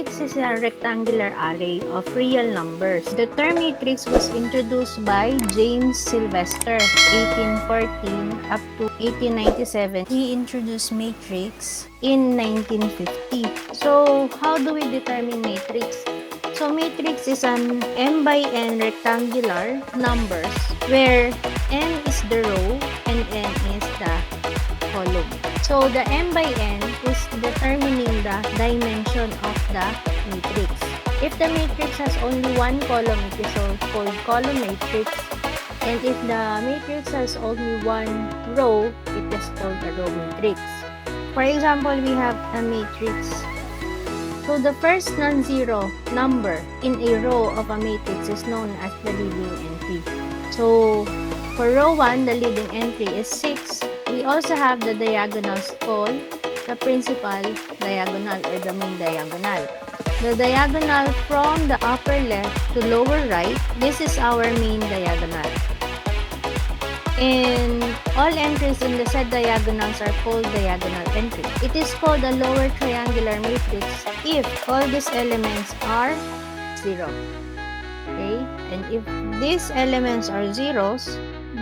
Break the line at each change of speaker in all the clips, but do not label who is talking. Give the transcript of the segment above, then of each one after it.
matrix is a rectangular array of real numbers. The term matrix was introduced by James Sylvester, 1814 up to 1897. He introduced matrix in 1950. So, how do we determine matrix? So, matrix is an m by n rectangular numbers where n is the row and n is the column. So, the m by n is determining the dimension of the matrix. If the matrix has only one column, it is called column matrix. And if the matrix has only one row, it is called a row matrix. For example, we have a matrix. So, the first non-zero number in a row of a matrix is known as the leading entry. So, for row 1, the leading entry is 6. We also have the diagonals called the principal diagonal or the main diagonal. The diagonal from the upper left to lower right, this is our main diagonal. And all entries in the said diagonals are called diagonal entry. It is called a lower triangular matrix if all these elements are 0. Okay? And if these elements are zeros,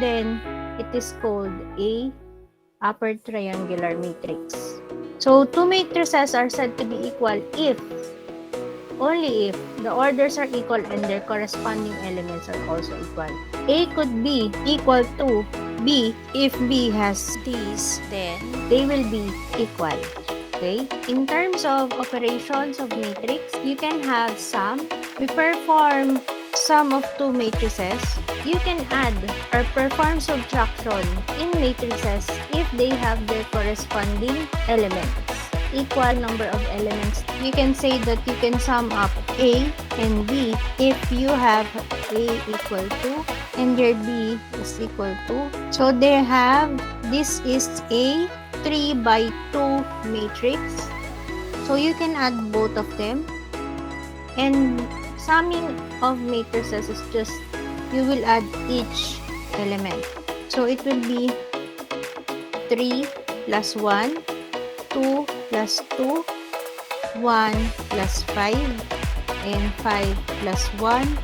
then it is called a upper triangular matrix. So, two matrices are said to be equal if, only if, the orders are equal and their corresponding elements are also equal. A could be equal to B. If B has these, then they will be equal. Okay? In terms of operations of matrix, you can have sum. We perform sum of two matrices. You can add or perform subtraction in matrices if they have their corresponding elements. Equal number of elements. You can say that you can sum up A and B if you have A equal to and your B is equal to. So they have, this is a 3 by 2 matrix. So you can add both of them. And summing of matrices is just, you will add each element. So it will be 3 plus 1, 2 plus 2, 1 plus 5, and 5 plus 1,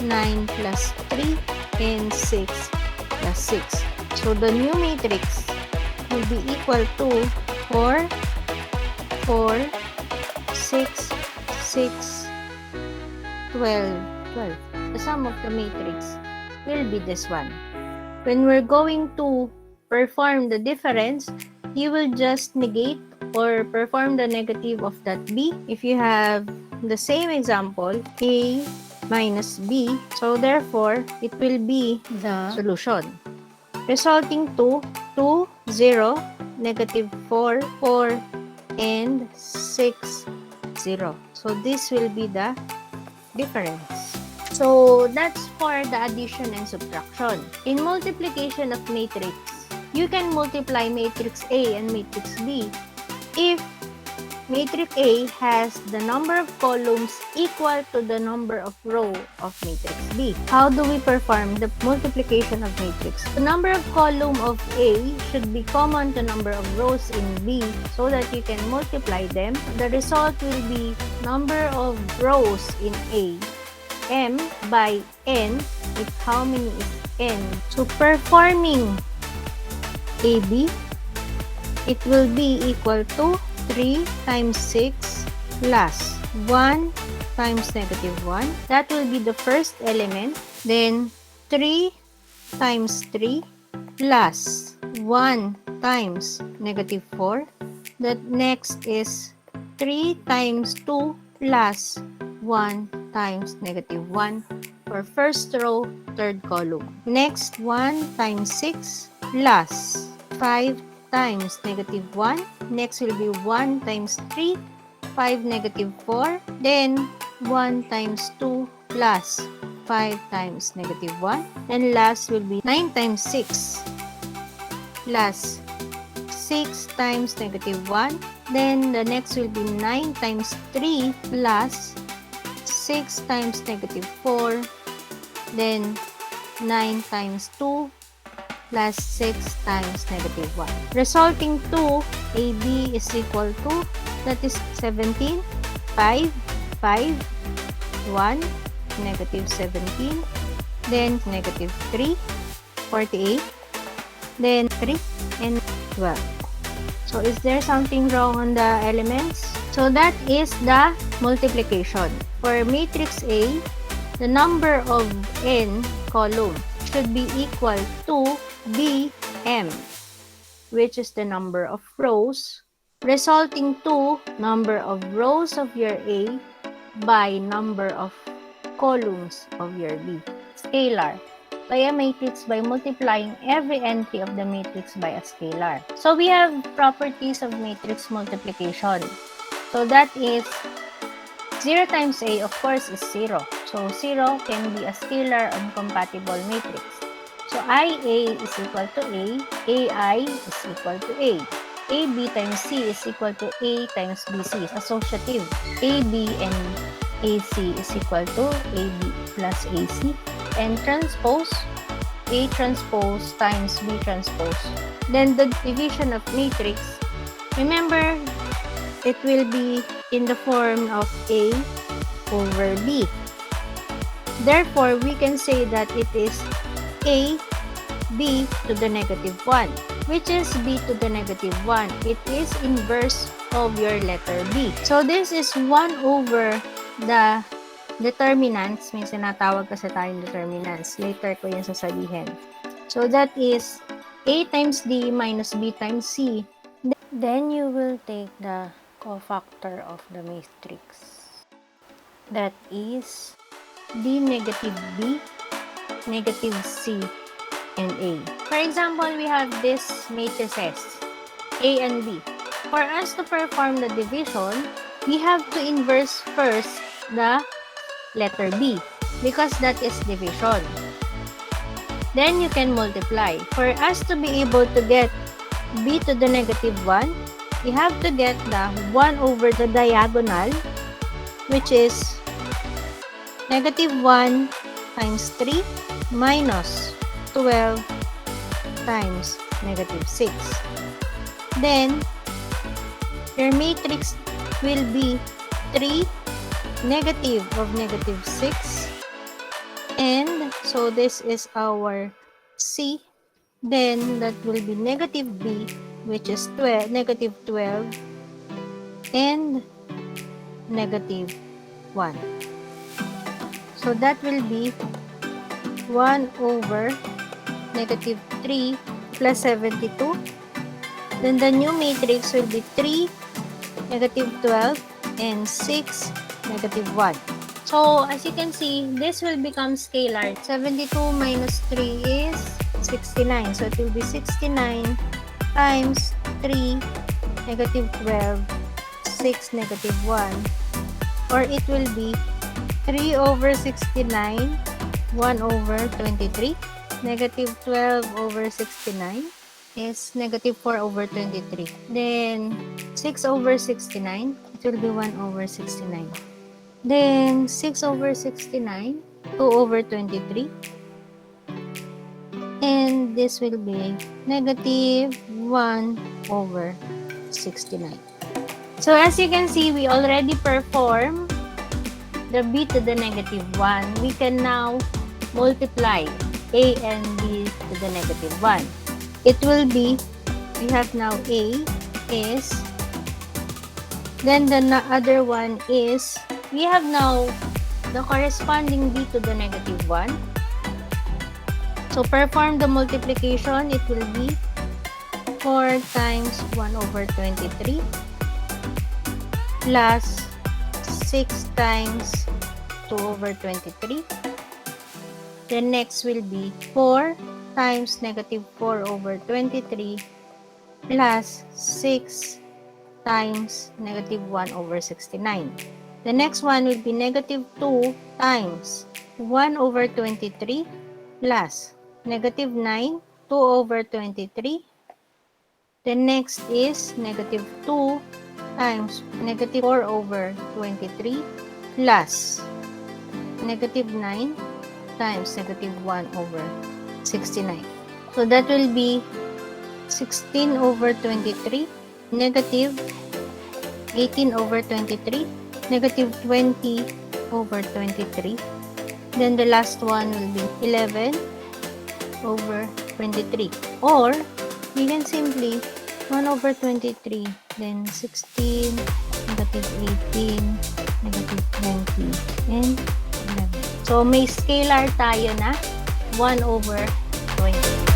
9 plus 3, and 6 plus 6. So the new matrix will be equal to 4, 4, 6, 6, 12, 12. The sum of the matrix will be this one. When we're going to perform the difference, you will just negate or perform the negative of that B. If you have the same example, A minus B, so therefore, it will be the solution. Resulting to 2, 0, negative 4, 4, and 6, 0. So this will be the difference. So that's for the addition and subtraction. In multiplication of matrix, you can multiply matrix A and matrix B if matrix A has the number of columns equal to the number of row of matrix B. How do we perform the multiplication of matrix? The number of column of A should be common to number of rows in B so that you can multiply them. The result will be number of rows in A, M by N, if how many is N. So performing AB, it will be equal to 3 times 6 plus 1 times negative 1. That will be the first element. Then 3 times 3 plus 1 times negative 4. The next is 3 times 2 plus 1 times negative 1 for first row, third column. Next, 1 times 6 plus 5 times negative 1. Next will be 1 times 3, 5 negative 4. Then 1 times 2 plus 5 times negative 1. And last will be 9 times 6 plus 6 times negative 1. Then the next will be 9 times 3 plus 6 times negative 4. Then 9 times 2 plus 6 times negative 1. Resulting to AB is equal to, that is 17, 5, 5, 1, negative 17, then negative 3, 48, then 3, and 12. So is there something wrong on the elements? So that is the multiplication. For matrix A, the number of n column should be equal to bm, which is the number of rows, resulting to number of rows of your A by number of columns of your B. Scalar. By a matrix by multiplying every entry of the matrix by a scalar. So we have properties of matrix multiplication. So that is 0 times A, of course, is 0. So 0 can be a scalar uncompatible matrix. So IA is equal to A, AI is equal to A. AB times C is equal to A times BC is associative. AB and AC is equal to AB plus AC. And transpose, A transpose times B transpose. Then the division of matrix, remember, it will be in the form of A over B. Therefore, we can say that it is A, B to the negative 1. Which is B to the negative 1? It is inverse of your letter B. So this is 1 over the determinants. May sinatawag kasi tayong determinants. Later ko yung sasabihin. So that is A times D minus B times C. Then you will take the cofactor of the matrix. That is D negative B, negative C, and A. For example, we have this matrices, A and B. For us to perform the division, we have to inverse first the letter B because that is division. Then you can multiply. For us to be able to get B to the negative 1, we have to get the 1 over the diagonal, which is negative 1 times 3 minus 12 times negative 6. Then, your matrix will be 3 negative of negative 6, and so this is our C. Then that will be negative B, which is negative 12 and negative 1. So that will be 1 over negative 3 plus 72. Then the new matrix will be 3 negative 12 and 6 negative 1. So as you can see, this will become scalar. 72 minus 3 is 69. So it will be 69 times 3 negative 12, 6 negative 1. Or it will be 3 over 69, 1 over 23. Negative 12 over 69 is negative 4 over 23. Then 6 over 69, it will be 1 over 69. Then 6 over 69, 2 over 23. And this will be negative 1 over 69. So as you can see, we already performed the B to the negative 1. We can now multiply A and B to the negative 1. It will be, we have now A is, then the other one is, we have now the corresponding B to the negative 1. So perform the multiplication, it will be 4 times 1 over 23 plus 6 times 2 over 23. The next will be 4 times negative 4 over 23 plus 6 times negative 1 over 69. The next one will be negative 2 times 1 over 23 plus negative 9, 2 over 23. The next is negative 2 times negative 4 over 23 plus negative 9 times negative 1 over 69. So that will be 16 over 23, negative 18 over 23 negative 20 over 23. Then the last one will be 11 over 23. Or, you can simply 1 over 23, then 16, negative 18, negative 20, and 11. So, may scalar tayo na 1 over 20.